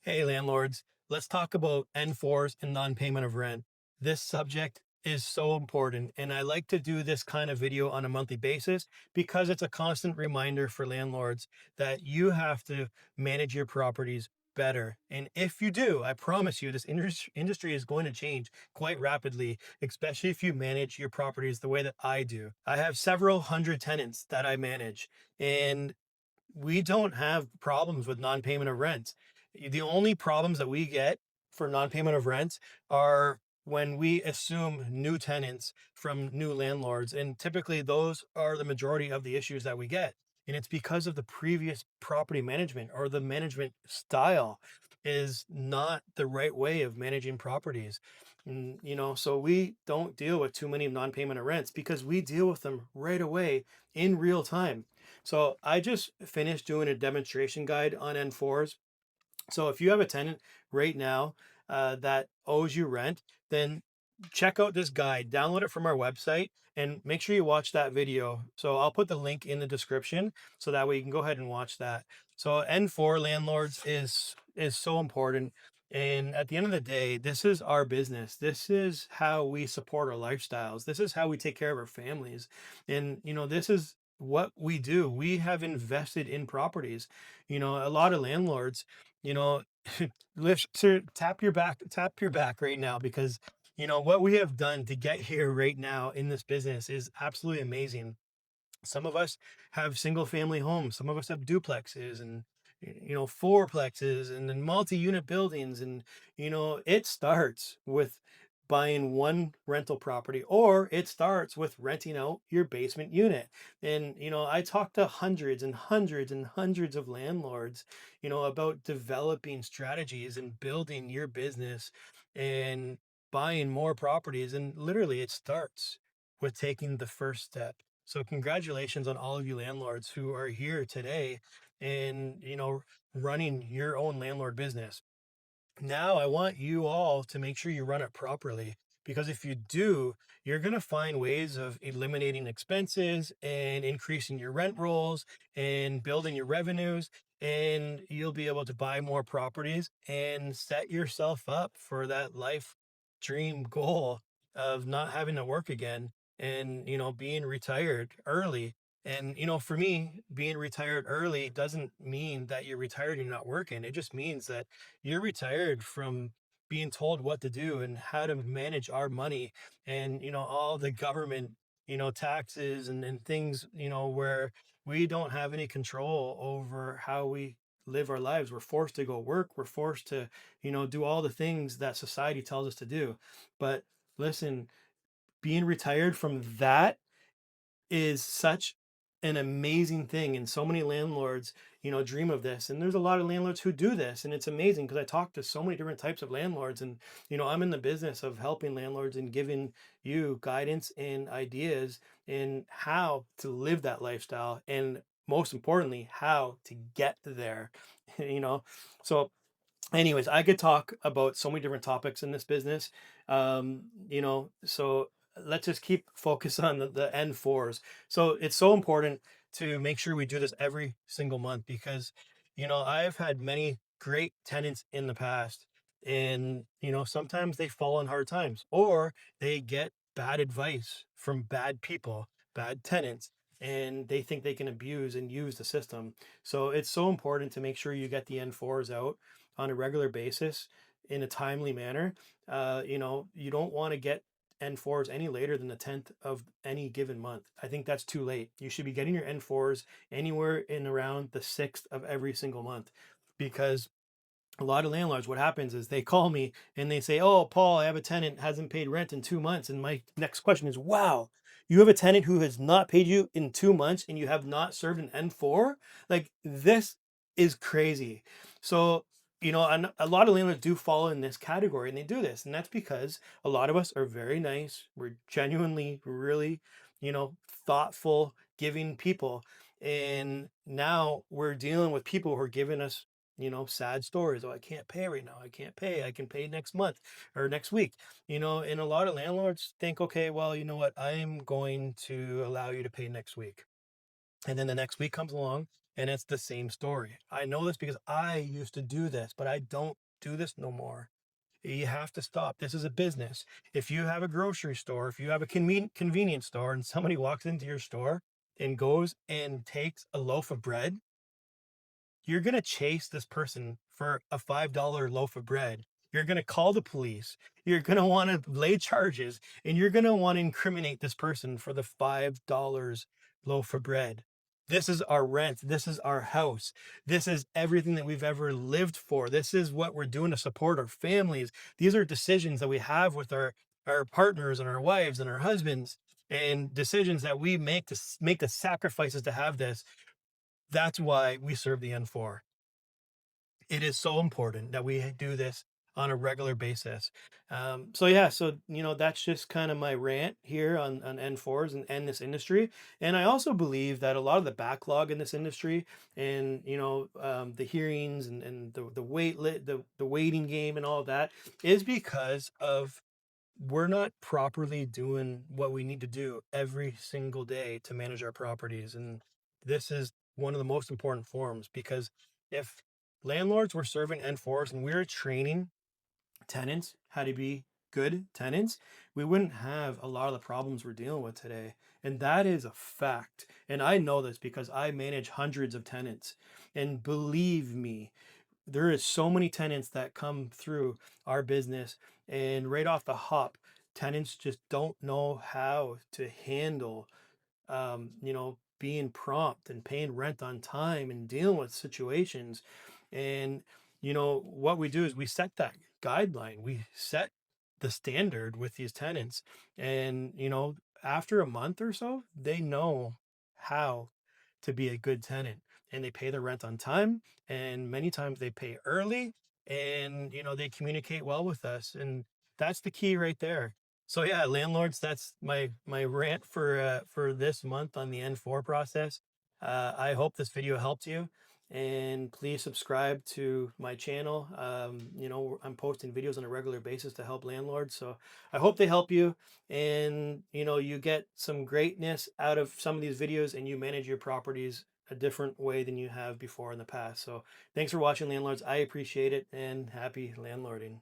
Hey, landlords, let's talk about N4s and non-payment of rent. This subject is so important, and I like to do this kind of video on a monthly basis because it's a constant reminder for landlords that you have to manage your properties better. And if you do, I promise you, this industry is going to change quite rapidly, especially if you manage your properties the way that I do. I have several hundred tenants that I manage, and we don't have problems with non-payment of rent. The only problems that we get for non-payment of rent are when we assume new tenants from new landlords. And typically those are the majority of the issues that we get. And it's because of the previous property management, or the management style is not the right way of managing properties. So we don't deal with too many non-payment of rents because we deal with them right away in real time. So I just finished doing a demonstration guide on N4s. So if you have a tenant right now that owes you rent, then check out this guide, download it from our website, and make sure you watch that video. So I'll put the link in the description so that way you can go ahead and watch that. So N4 landlords is so important. And at the end of the day, this is our business. This is how we support our lifestyles. This is how we take care of our families. And this is what we do. We have invested in properties. A lot of landlords, you know, tap your back right now, because what we have done to get here right now in this business is absolutely amazing. Some of us have single family homes, some of us have duplexes and fourplexes and then multi-unit buildings. And it starts with buying one rental property, or it starts with renting out your basement unit. And I talk to hundreds and hundreds and hundreds of landlords about developing strategies and building your business and buying more properties. And literally it starts with taking the first step. So congratulations on all of you landlords who are here today and, running your own landlord business. Now I want you all to make sure you run it properly, because if you do, you're going to find ways of eliminating expenses and increasing your rent rolls and building your revenues, and you'll be able to buy more properties and set yourself up for that life dream goal of not having to work again, and being retired early. And for me, being retired early doesn't mean that you're retired and you're not working. It just means that you're retired from being told what to do and how to manage our money, and all the government taxes and things, where we don't have any control over how we live our lives. We're forced to go work, we're forced to do all the things that society tells us to do. But listen, being retired from that is such an amazing thing, and so many landlords dream of this. And there's a lot of landlords who do this, and it's amazing because I talk to so many different types of landlords. And I'm in the business of helping landlords and giving you guidance and ideas in how to live that lifestyle, and most importantly how to get there. you know so anyways, I could talk about so many different topics in this business. So let's just keep focus on the N4s. So it's so important to make sure we do this every single month, because I've had many great tenants in the past, and sometimes they fall on hard times, or they get bad advice from bad people, bad tenants, and they think they can abuse and use the system. So it's so important to make sure you get the N4s out on a regular basis in a timely manner. You don't want to get N4s any later than the 10th of any given month. I think that's too late. You should be getting your N4s anywhere in around the 6th of every single month, because a lot of landlords, what happens is they call me and they say, "Oh, Paul, I have a tenant hasn't paid rent in 2 months." And my next question is, "Wow, you have a tenant who has not paid you in 2 months and you have not served an N4? Like, this is crazy." So, and a lot of landlords do fall in this category, and they do this. And that's because a lot of us are very nice. We're genuinely, really, thoughtful, giving people. And now we're dealing with people who are giving us sad stories. "Oh, I can't pay right now. I can't pay. I can pay next month or next week." And a lot of landlords think, "Okay, well, you know what? I'm going to allow you to pay next week." And then the next week comes along And it's the same story. I know this because I used to do this, but I don't do this no more. You have to stop. This is a business. If you have a grocery store, if you have a convenience store, and somebody walks into your store and goes and takes a loaf of bread, you're going to chase this person for a $5 loaf of bread. You're going to call the police. You're going to want to lay charges, and you're going to want to incriminate this person for the $5 loaf of bread. This is our rent. This is our house. This is everything that we've ever lived for. This is what we're doing to support our families. These are decisions that we have with our partners and our wives and our husbands, and decisions that we make to make the sacrifices to have this. That's why we serve the N4. It is so important that we do this on a regular basis. So yeah, so that's just kind of my rant here on N4s and this industry. And I also believe that a lot of the backlog in this industry, and the hearings and the waiting game and all of that, is because of we're not properly doing what we need to do every single day to manage our properties. And this is one of the most important forms, because if landlords were serving N4s and we were training tenants how to be good tenants, we wouldn't have a lot of the problems we're dealing with today. And that is a fact. And I know this because I manage hundreds of tenants. And believe me, there is so many tenants that come through our business, and right off the hop, tenants just don't know how to handle being prompt and paying rent on time and dealing with situations. And what we do is we set that guideline, we set the standard with these tenants. And after a month or so, they know how to be a good tenant, and they pay their rent on time, and many times they pay early, and they communicate well with us, and that's the key right there. So yeah, landlords, that's my rant for this month on the N4 process. I hope this video helped you, and please subscribe to my channel. I'm posting videos on a regular basis to help landlords, so I hope they help you, and you get some greatness out of some of these videos, and you manage your properties a different way than you have before in the past. So thanks for watching, landlords. I appreciate it, and happy landlording.